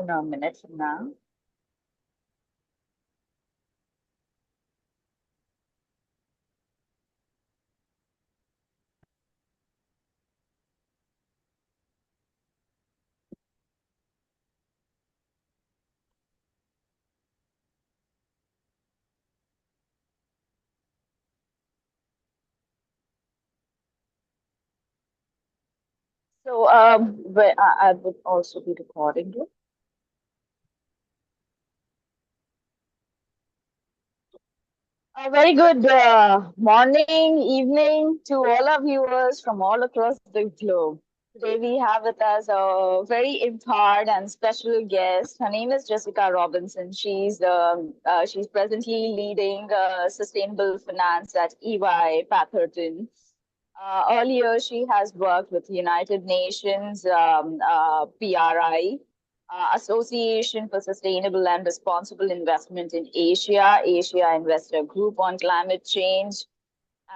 in a minute from now. So, but I would also be recording it. A very good morning, evening to all our viewers from all across the globe. Today we have with us a very empowered and special guest. Her name is Jessica Robinson. She's presently leading sustainable finance at EY Parthenon. Earlier, she has worked with United Nations PRI, Association for Sustainable and Responsible Investment in Asia, Asia Investor Group on Climate Change,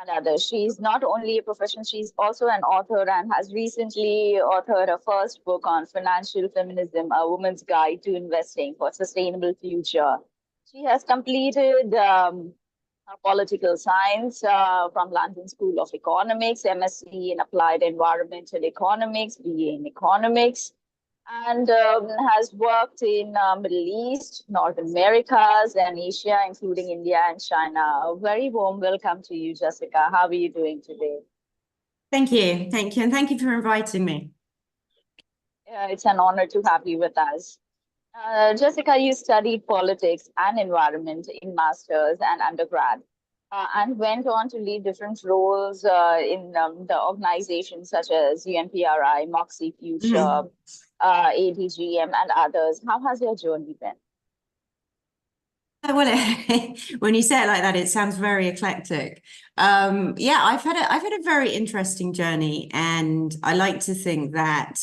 and others. She's not only a professional, she's also an author and has recently authored her first book on financial feminism, A Woman's Guide to Investing for a Sustainable Future. She has completed political science from London School of Economics, MSc in Applied Environmental Economics, BA in Economics, and has worked in Middle East, North Americas, and Asia, including India and China. A very warm welcome to you, Jessica. How are you doing today? Thank you, and thank you for inviting me. It's an honor to have you with us. Jessica, you studied politics and environment in master's and undergrad, and went on to lead different roles in the organizations such as UN-PRI, Moxie Future, ADGM, and others. How has your journey been? Well, when you say it like that, it sounds very eclectic. Yeah, I've had a very interesting journey, and I like to think that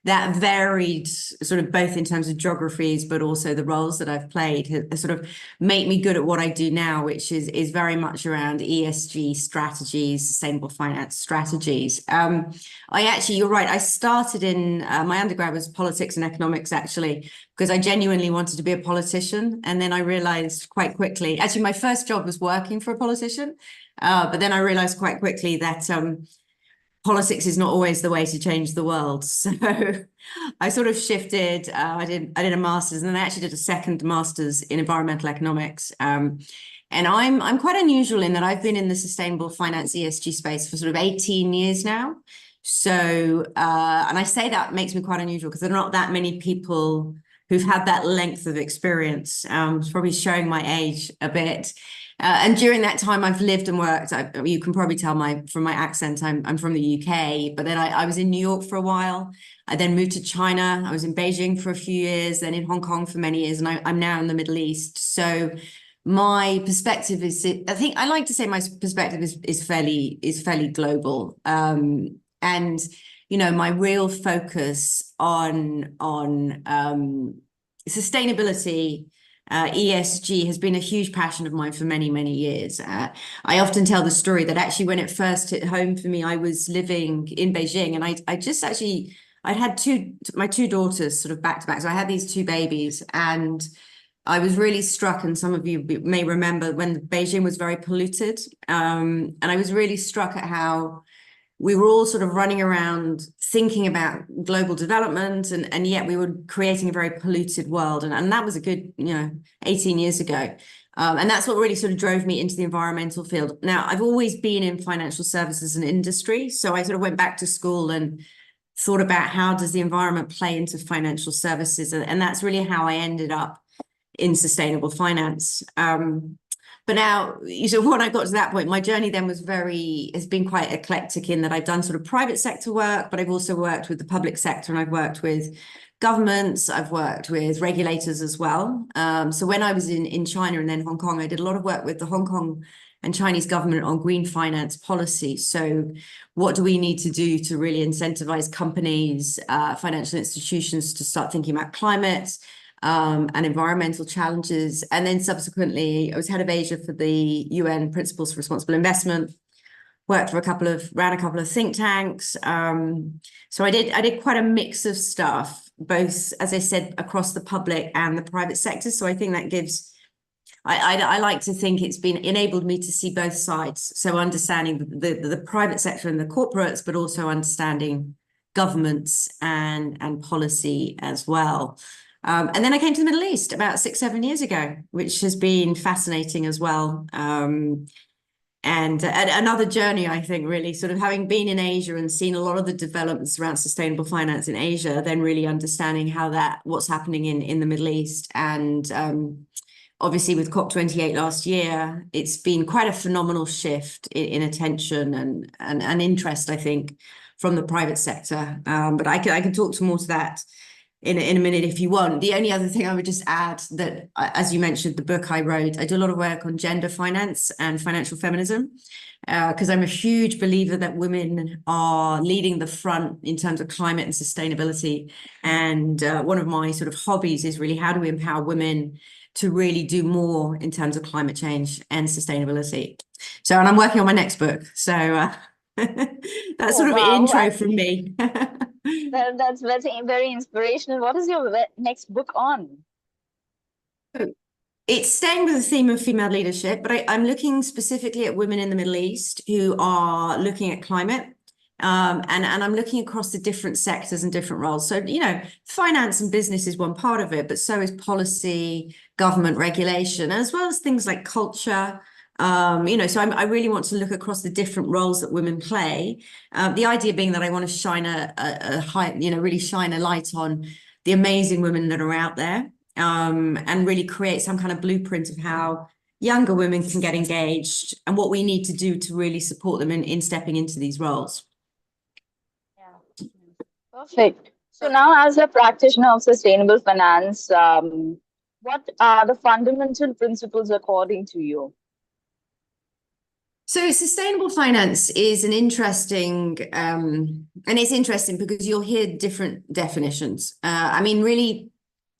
that varied sort of both in terms of geographies, but also the roles that I've played has sort of made me good at what I do now, which is very much around ESG strategies, sustainable finance strategies. You're right. I started in my undergrad was politics and economics, actually, because I genuinely wanted to be a politician. And then I realized quite quickly, actually, my first job was working for a politician. But then I realized quite quickly that politics is not always the way to change the world. So I sort of shifted. I did a master's, and then I actually did a second master's in environmental economics. And I'm quite unusual in that I've been in the sustainable finance ESG space for sort of 18 years now. So, and I say that makes me quite unusual because there are not that many people who've had that length of experience. It's probably showing my age a bit. And during that time, I've lived and worked. You can probably tell from my accent, I'm from the UK. But then I was in New York for a while. I then moved to China. I was in Beijing for a few years, then in Hong Kong for many years, and I'm now in the Middle East. So my perspective is, I think I like to say my perspective is fairly global. And you know, my real focus on sustainability, ESG has been a huge passion of mine for many, many years. I often tell the story that actually when it first hit home for me, I was living in Beijing, and I'd had my two daughters sort of back to back. So I had these two babies, and I was really struck, and some of you may remember when Beijing was very polluted. And I was really struck at how we were all sort of running around thinking about global development, and yet we were creating a very polluted world. And that was a good, 18 years ago. And that's what really sort of drove me into the environmental field. Now, I've always been in financial services and industry. So I sort of went back to school and thought about how does the environment play into financial services? And that's really how I ended up in sustainable finance. But now, when I got to that point, my journey then has been quite eclectic in that I've done sort of private sector work, but I've also worked with the public sector, and I've worked with governments, I've worked with regulators as well. So when I was in China and then Hong Kong, I did a lot of work with the Hong Kong and Chinese government on green finance policy. So what do we need to do to really incentivize companies, financial institutions to start thinking about climate, and environmental challenges? And then subsequently, I was head of Asia for the UN Principles for Responsible Investment, worked for ran a couple of think tanks. So I did quite a mix of stuff. both, as I said, across the public and the private sector. So I think that gives, I like to think it's been enabled me to see both sides. So understanding the private sector and the corporates, but also understanding governments and policy as well. And then I came to the Middle East about 6-7 years ago, which has been fascinating as well. And another journey, I think, really sort of having been in Asia and seen a lot of the developments around sustainable finance in Asia, then really understanding how what's happening in the Middle East. And obviously with COP28 last year, it's been quite a phenomenal shift in attention and interest, I think, from the private sector. But I can talk more to that in a minute if you want. The only other thing I would just add that, as you mentioned, the book I wrote, I do a lot of work on gender finance and financial feminism, because I'm a huge believer that women are leading the front in terms of climate and sustainability. And one of my sort of hobbies is really how do we empower women to really do more in terms of climate change and sustainability. So, and I'm working on my next book. So that's sort of an intro from me. That's very, very inspirational. What is your next book on? It's staying with the theme of female leadership, but I'm looking specifically at women in the Middle East who are looking at climate. And I'm looking across the different sectors and different roles. So, finance and business is one part of it, but so is policy, government regulation, as well as things like culture. So I really want to look across the different roles that women play. The idea being that I want to shine really shine a light on the amazing women that are out there, and really create some kind of blueprint of how younger women can get engaged and what we need to do to really support them in stepping into these roles. Yeah, perfect. So now, as a practitioner of sustainable finance, what are the fundamental principles according to you? So sustainable finance is an interesting, and it's interesting because you'll hear different definitions. Really,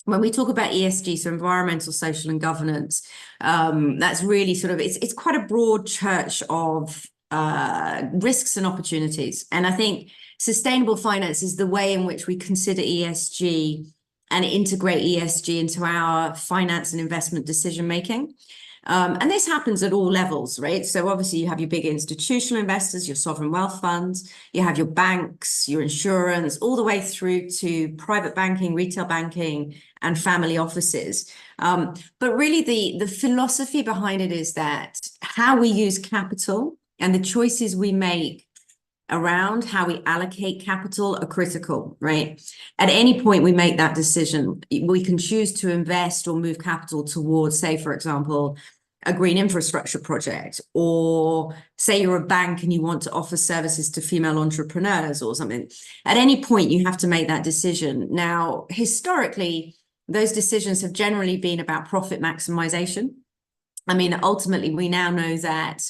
when we talk about ESG, so environmental, social, and governance, that's really sort of, it's quite a broad church of risks and opportunities. And I think sustainable finance is the way in which we consider ESG and integrate ESG into our finance and investment decision making. And this happens at all levels, right? So obviously you have your big institutional investors, your sovereign wealth funds, you have your banks, your insurance, all the way through to private banking, retail banking, and family offices. But really the philosophy behind it is that how we use capital and the choices we make around how we allocate capital are critical, right? At any point we make that decision, we can choose to invest or move capital towards, say, for example, a green infrastructure project, or say you're a bank and you want to offer services to female entrepreneurs or something. At any point you have to make that decision. Now, historically, those decisions have generally been about profit maximization. Ultimately, we now know that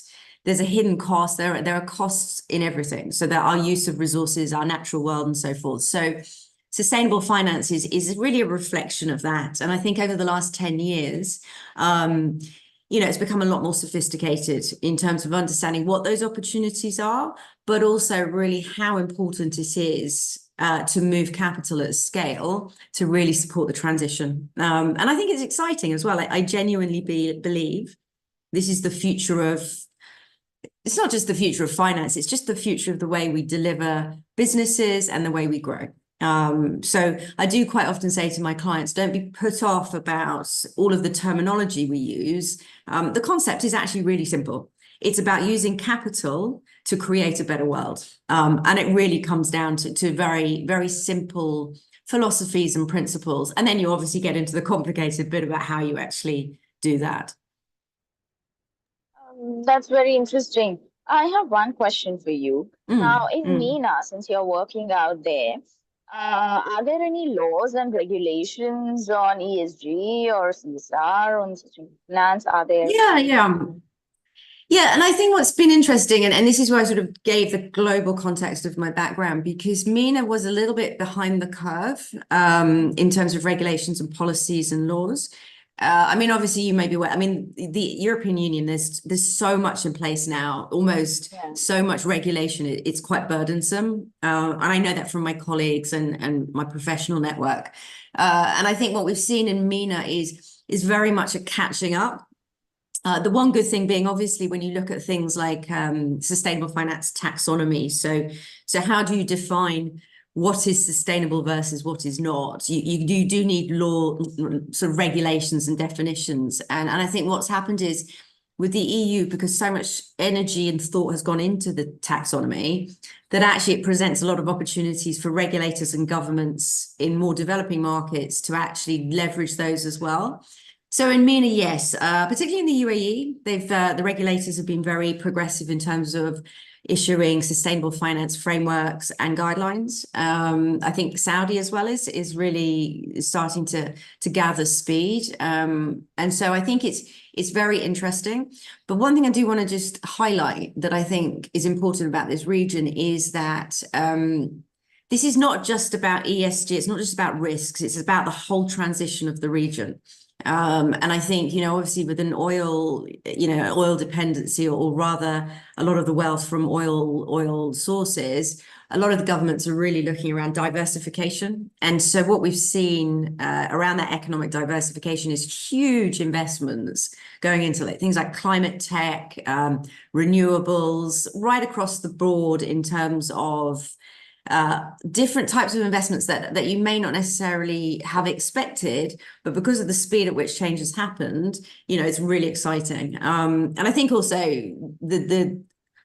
there's a hidden cost. There are costs in everything. So there are use of resources, our natural world, and so forth. So sustainable finance is really a reflection of that. And I think over the last 10 years, it's become a lot more sophisticated in terms of understanding what those opportunities are, but also really how important it is to move capital at scale to really support the transition. And I think it's exciting as well. I genuinely believe this is the future of, it's not just the future of finance, it's just the future of the way we deliver businesses and the way we grow. So I do quite often say to my clients, don't be put off about all of the terminology we use. The concept is actually really simple. It's about using capital to create a better world. And it really comes down to very, very simple philosophies and principles. And then you obviously get into the complicated bit about how you actually do that. That's very interesting. I have one question for you. Now, in MENA, since you're working out there, are there any laws and regulations on ESG or CSR on sustainable finance? Are there? Yeah, and I think what's been interesting, and this is where I sort of gave the global context of my background, because MENA was a little bit behind the curve in terms of regulations and policies and laws. I mean, obviously, you may be aware. I mean, the European Union, there's so much in place now, almost Yeah. so much regulation. It's quite burdensome, and I know that from my colleagues and my professional network. And I think what we've seen in MENA is very much a catching up. The one good thing being, obviously, when you look at things like sustainable finance taxonomy. So how do you define what is sustainable versus what is not? You do need law, sort of regulations and definitions. And I think what's happened is with the EU, because so much energy and thought has gone into the taxonomy, that actually it presents a lot of opportunities for regulators and governments in more developing markets to actually leverage those as well. So in MENA, yes, particularly in the UAE, the regulators have been very progressive in terms of issuing sustainable finance frameworks and guidelines. I think Saudi as well is really starting to gather speed, and so I think it's very interesting. But one thing I do want to just highlight that I think is important about this region is that this is not just about ESG. It's not just about risks. It's about the whole transition of the region. And I think, obviously with an oil dependency, or rather a lot of the wealth from oil sources, a lot of the governments are really looking around diversification. And so what we've seen around that economic diversification is huge investments going into things like climate tech, renewables, right across the board in terms of different types of investments that you may not necessarily have expected, but because of the speed at which change has happened, it's really exciting. And I think also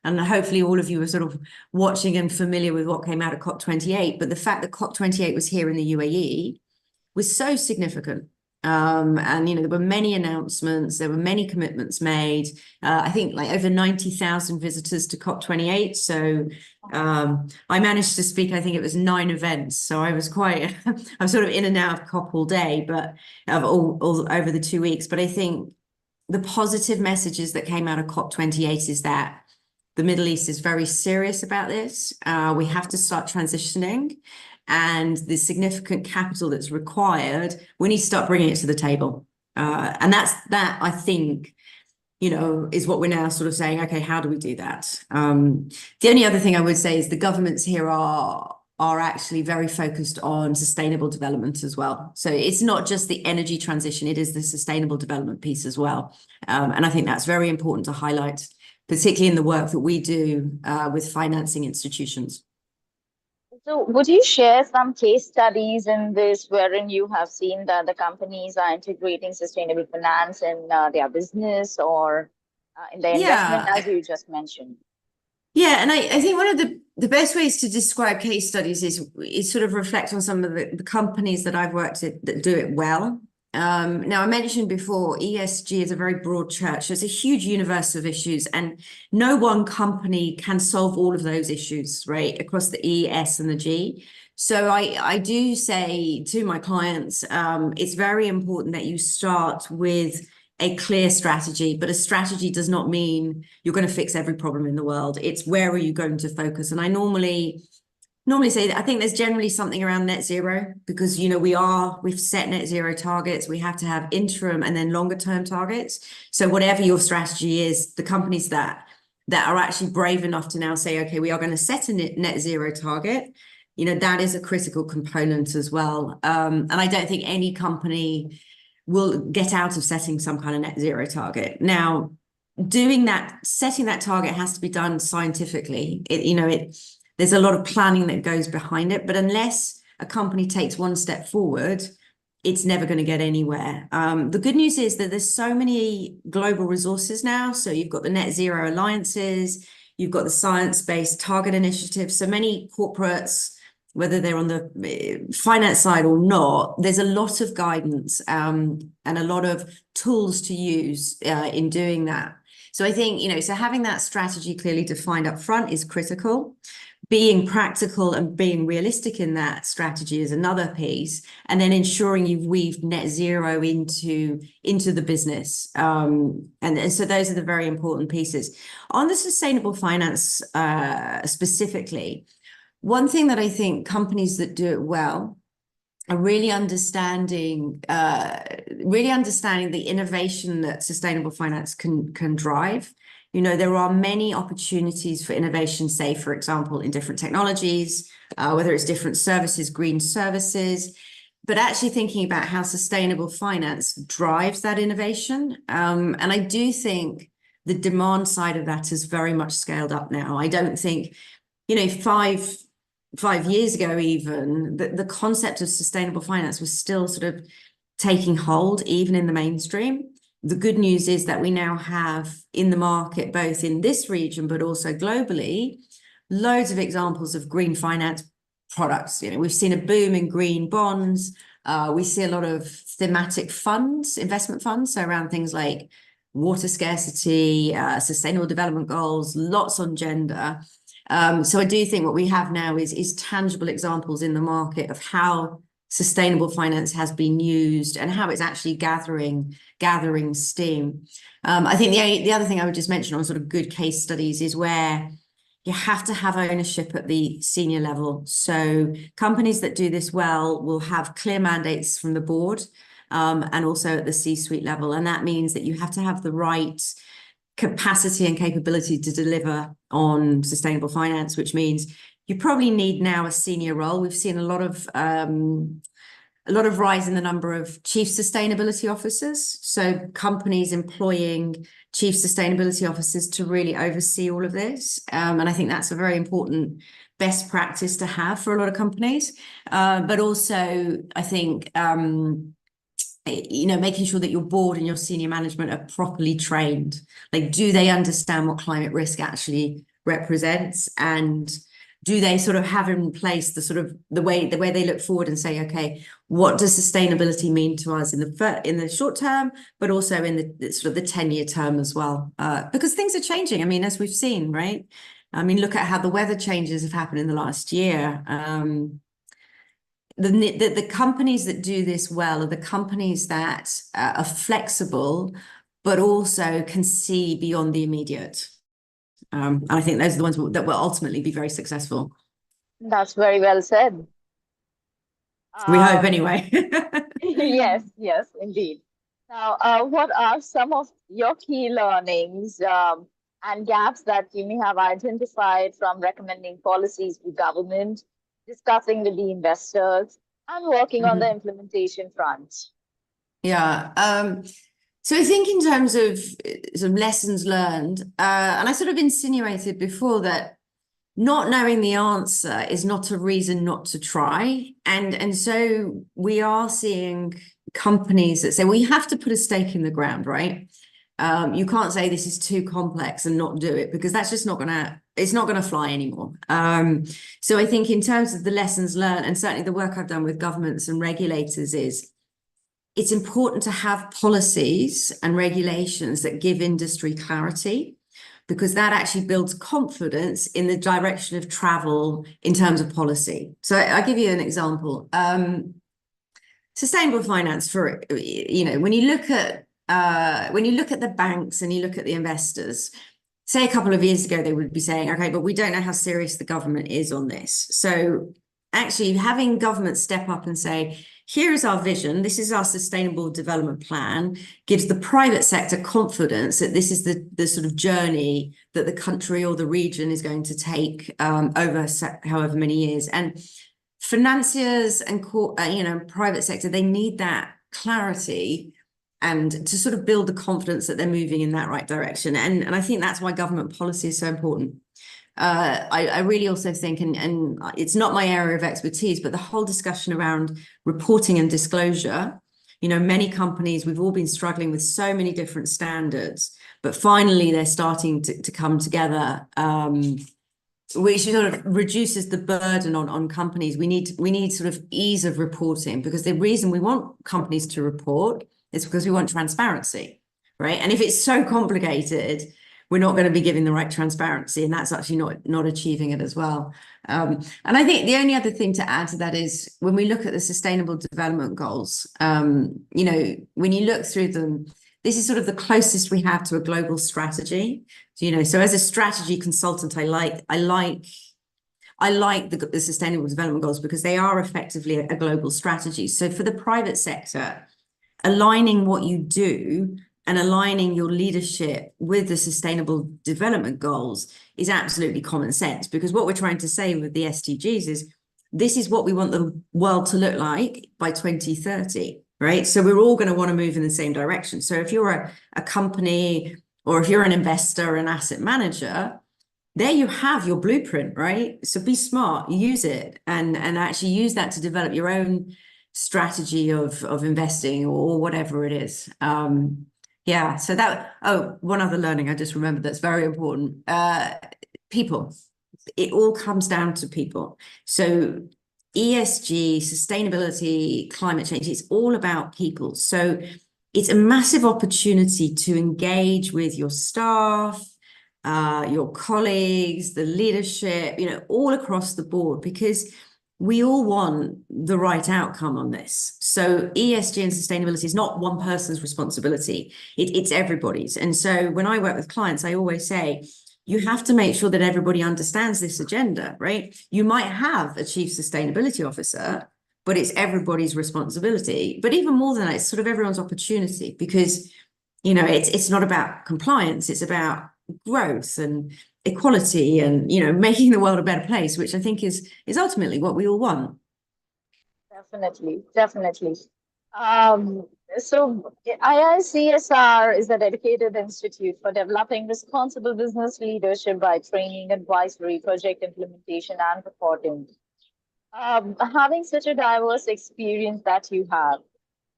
and hopefully all of you are sort of watching and familiar with what came out of COP28, but the fact that COP28 was here in the UAE was so significant. And there were many announcements, there were many commitments made. I think like over 90,000 visitors to COP28. So I managed to speak, I think it was 9 events. So I was I'm sort of in and out of COP all day, but all over the 2 weeks. But I think the positive messages that came out of COP28 is that the Middle East is very serious about this. We have to start transitioning. And the significant capital that's required, we need to start bringing it to the table. And that I think, is what we're now sort of saying, okay, how do we do that? The only other thing I would say is the governments here are actually very focused on sustainable development as well. So it's not just the energy transition, it is the sustainable development piece as well. And I think that's very important to highlight, particularly in the work that we do with financing institutions. So, would you share some case studies in this wherein you have seen that the companies are integrating sustainable finance in their business or in their investment, Yeah, as you just mentioned? yeah, and I think one of the best ways to describe case studies is sort of reflect on some of the companies that I've worked at that do it well. Now, I mentioned before, ESG is a very broad church. It's a huge universe of issues, and no one company can solve all of those issues, right, across the E, S, and the G. So I do say to my clients, it's very important that you start with a clear strategy, but a strategy does not mean you're going to fix every problem in the world. It's where are you going to focus? And I normally say that I think there's generally something around net zero, because we've set net zero targets. We have to have interim and then longer term targets. So whatever your strategy is, the companies that are actually brave enough to now say, okay, we are going to set a net zero target, that is a critical component as well. And I don't think any company will get out of setting some kind of net zero target. Now, setting that target has to be done scientifically. There's a lot of planning that goes behind it, but unless a company takes one step forward, it's never going to get anywhere. The good news is that there's so many global resources now. So you've got the net zero alliances, you've got the science-based target initiatives. So many corporates, whether they're on the finance side or not, there's a lot of guidance and a lot of tools to use in doing that. So I think, so having that strategy clearly defined up front is critical. Being practical and being realistic in that strategy is another piece, and then ensuring you've weaved net zero into the business. And so those are the very important pieces. On the sustainable finance specifically, one thing that I think companies that do it well are really understanding really understanding the innovation that sustainable finance can drive. There are many opportunities for innovation, say, for example, in different technologies, whether it's different services, green services, but actually thinking about how sustainable finance drives that innovation. And I do think the demand side of that is very much scaled up now. I don't think, 5 years ago, even the concept of sustainable finance was still sort of taking hold, even in the mainstream. The good news is that we now have in the market, both in this region, but also globally, loads of examples of green finance products. We've seen a boom in green bonds. We see a lot of thematic funds, investment funds, so around things like water scarcity, sustainable development goals, lots on gender. So I do think what we have now is tangible examples in the market of how sustainable finance has been used and how it's actually gathering steam. I think the other thing I would just mention on sort of good case studies is where you have to have ownership at the senior level. So companies that do this well will have clear mandates from the board, and also at the C-suite level. And that means that you have to have the right capacity and capability to deliver on sustainable finance, which means you probably need now a senior role. We've seen a lot of rise in the number of chief sustainability officers. So companies employing chief sustainability officers to really oversee all of this. And I think that's a very important best practice to have for a lot of companies. But also, I think, making sure that your board and your senior management are properly trained. Like, do they understand what climate risk actually represents? And do they sort of have in place the way they look forward and say, okay, what does sustainability mean to us in the short term, but also in the sort of the 10-year term as well? Because things are changing. I mean, as we've seen, right? I mean, look at how the weather changes have happened in the last year. The companies that do this well are the companies that are flexible, but also can see beyond the immediate. And I think those are the ones that will ultimately be very successful. That's very well said. We hope, Um, anyway. yes, yes, indeed. Now, what are some of your key learnings and gaps that you may have identified from recommending policies to government, discussing with the investors, and working on the implementation front? Yeah. So I think in terms of some lessons learned, and I sort of insinuated before that not knowing the answer is not a reason not to try. And so we are seeing companies that say, well, you have to put a stake in the ground, right? You can't say this is too complex and not do it, because that's just it's not gonna fly anymore. So I think in terms of the lessons learned, and certainly the work I've done with governments and regulators, is it's important to have policies and regulations that give industry clarity, because that actually builds confidence in the direction of travel in terms of policy. So I'll give you an example. Sustainable finance, when you look at the banks and you look at the investors, say a couple of years ago, they would be saying, okay, but we don't know how serious the government is on this. So actually having government step up and say, here is our vision, this is our sustainable development plan, gives the private sector confidence that this is the sort of journey that the country or the region is going to take over however many years. And financiers and private sector, they need that clarity and to sort of build the confidence that they're moving in that right direction. And I think that's why government policy is so important. I really also think, and it's not my area of expertise, but the whole discussion around reporting and disclosure, many companies, we've all been struggling with so many different standards, but finally they're starting to come together, which sort of reduces the burden on companies. We need sort of ease of reporting, because the reason we want companies to report is because we want transparency, right? And if it's so complicated, we're not going to be giving the right transparency, and that's actually not achieving it as well. And I think the only other thing to add to that is when we look at the Sustainable Development Goals, when you look through them, this is sort of the closest we have to a global strategy. So as a strategy consultant, I like the Sustainable Development Goals because they are effectively a global strategy. So for the private sector, aligning what you do and aligning your leadership with the sustainable development goals is absolutely common sense, because what we're trying to say with the SDGs is this is what we want the world to look like by 2030, right? So we're all going to want to move in the same direction. So if you're a company, or if you're an investor, an asset manager, there you have your blueprint, right? So be smart, use it, and actually use that to develop your own strategy of investing or whatever it is. Yeah, so one other learning I just remembered that's very important. People. It all comes down to people. So ESG, sustainability, climate change, it's all about people. So it's a massive opportunity to engage with your staff, your colleagues, the leadership, all across the board, because we all want the right outcome on this. So ESG and sustainability is not one person's responsibility. It's everybody's. And so when I work with clients, I always say, you have to make sure that everybody understands this agenda, right? You might have a chief sustainability officer, but it's everybody's responsibility. But even more than that, it's sort of everyone's opportunity, because, it's not about compliance, it's about growth and equality and, making the world a better place, which I think is ultimately what we all want. Definitely, definitely. Um, so IICSR is a dedicated institute for developing responsible business leadership by training, advisory, project implementation, and reporting. Having such a diverse experience that you have,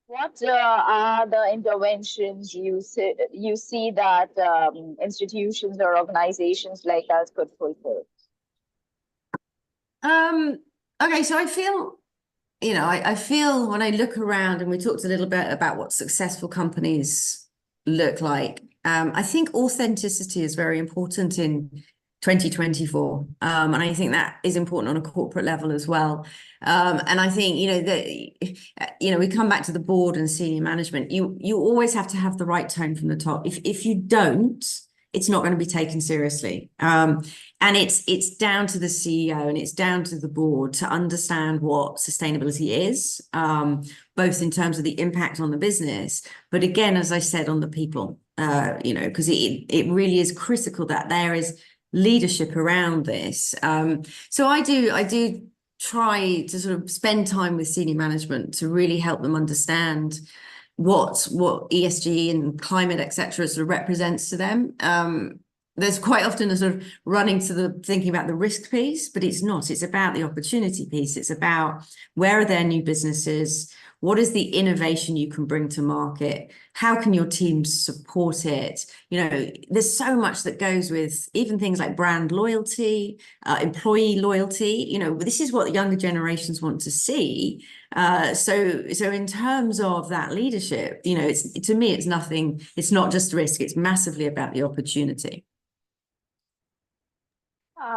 what are the interventions you see that institutions or organizations like us could fulfill? Okay, so I feel, I feel when I look around, and we talked a little bit about what successful companies look like. I think authenticity is very important in 2024. And I think that is important on a corporate level as well. And I think, we come back to the board and senior management. You always have to have the right tone from the top. If you don't, it's not going to be taken seriously. And it's down to the CEO and it's down to the board to understand what sustainability is, both in terms of the impact on the business, but again, as I said, on the people, because it really is critical that there is leadership around this. So I do try to sort of spend time with senior management to really help them understand what ESG and climate, etc., sort of represents to them. There's quite often a sort of running to the thinking about the risk piece, but it's not. It's about the opportunity piece. It's about where are there new businesses? What is the innovation you can bring to market? How can your teams support it? There's so much that goes with even things like brand loyalty, employee loyalty. This is what younger generations want to see. So in terms of that leadership, to me, it's nothing. It's not just risk. It's massively about the opportunity.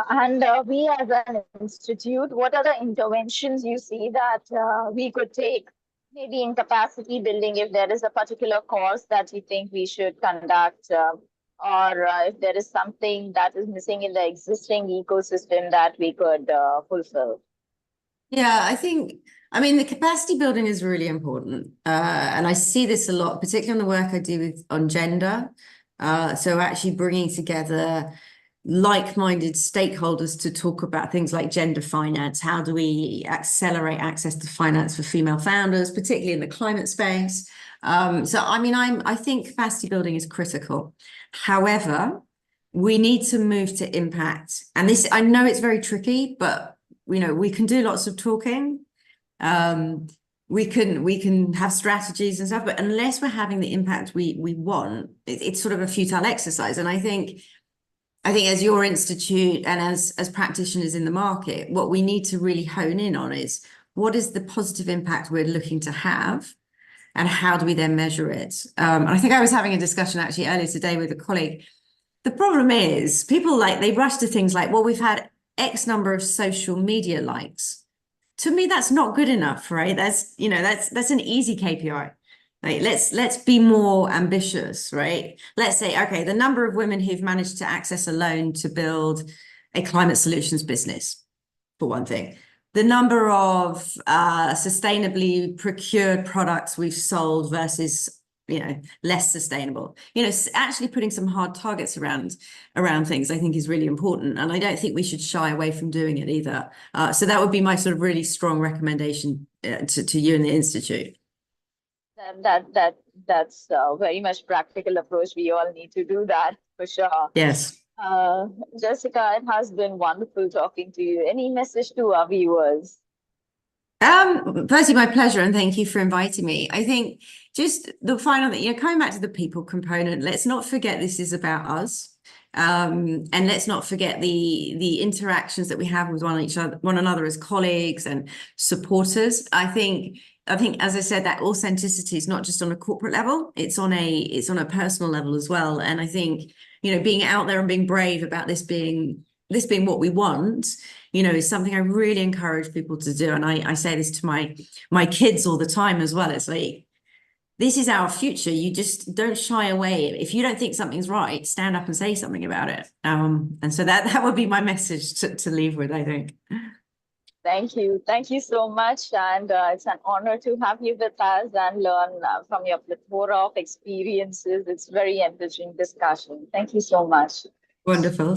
And we as an institute, what are the interventions you see that we could take, maybe in capacity building, if there is a particular course that you think we should conduct, or if there is something that is missing in the existing ecosystem that we could fulfill? Yeah, I mean, the capacity building is really important. And I see this a lot, particularly on the work I do on gender. So actually bringing together like-minded stakeholders to talk about things like gender finance. How do we accelerate access to finance for female founders, particularly in the climate space? So I mean, I think capacity building is critical. However, we need to move to impact. And this, I know it's very tricky, but we can do lots of talking. We can have strategies and stuff, but unless we're having the impact we want, it's sort of a futile exercise. And I think as your institute and as practitioners in the market, what we need to really hone in on is what is the positive impact we're looking to have, and how do we then measure it? And I think I was having a discussion actually earlier today with a colleague. The problem is people they rush to things like, well, we've had X number of social media likes. To me, that's not good enough, right? That's an easy KPI. Like, let's be more ambitious, right? Let's say, okay, the number of women who've managed to access a loan to build a climate solutions business, for one thing. the number of sustainably procured products we've sold versus less sustainable. Actually putting some hard targets around things, I think, is really important, and I don't think we should shy away from doing it either. So that would be my sort of really strong recommendation to you and the institute. That's a very much practical approach. We all need to do that for sure. Yes. Jessica, it has been wonderful talking to you. Any message to our viewers? Firstly, my pleasure, and thank you for inviting me. I think just the final thing, coming back to the people component, let's not forget this is about us. And let's not forget the interactions that we have with one another as colleagues and supporters. I think, as I said, that authenticity is not just on a corporate level, it's on a personal level as well. And I think, being out there and being brave about this being what we want, is something I really encourage people to do. And I say this to my kids all the time as well. It's like, this is our future. You just don't shy away. If you don't think something's right, stand up and say something about it. And so that would be my message to leave with, I think. Thank you. Thank you so much. And it's an honor to have you with us and learn from your plethora of experiences. It's very enriching discussion. Thank you so much. Wonderful.